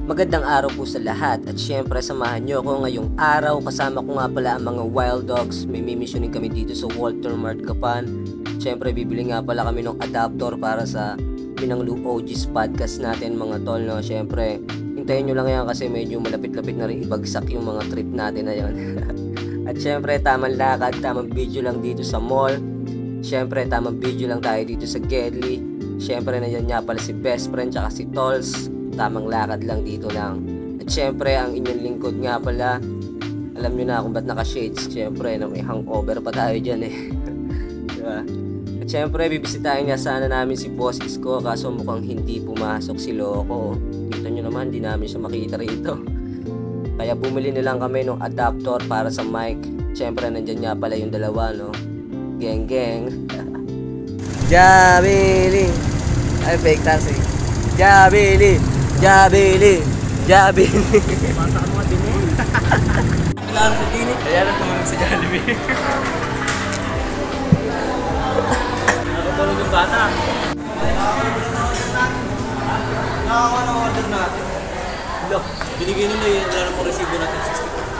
Magandang araw po sa lahat at syempre samahan nyo ako ngayong araw. Kasama ko nga pala ang mga wild dogs. May mimisyonin kami dito sa Walter Mart Gapan. Syempre bibili nga pala kami ng adapter para sa Pinanglu OG's podcast natin mga tol, no? Syempre hintayin nyo lang yan kasi medyo malapit-lapit na rin ibagsak yung mga trip natin na yun. At syempre tamang lakad, tamang video lang dito sa mall. Syempre tamang video lang tayo dito sa Gedli. Syempre nandiyan nga pala si best friend tsaka si Tols. Tamang lakad lang dito lang. At syempre ang inyong lingkod nga pala, alam nyo na kung ba't naka-shades. Syempre na may hangover pa tayo dyan eh. Diba? At syempre bibisitahin nga sana namin si Boss Isko, kaso mukhang hindi pumasok si Loco. Dito nyo naman, di namin siya makita rito. Kaya bumili na lang kami ng adapter para sa mic. Syempre nandyan nga pala yung dalawa, no? Geng geng. Jabili. Ay, fake taxi. Jabili. Jabili. Jabili. Bata ka mga dimo. Kailangan sa dini. Kaya lang tumalong sa Jollibee. Nakatulog yung bata. Nakakuha ng order natin. Look, binigay nila yung wala namang resibo natin 60.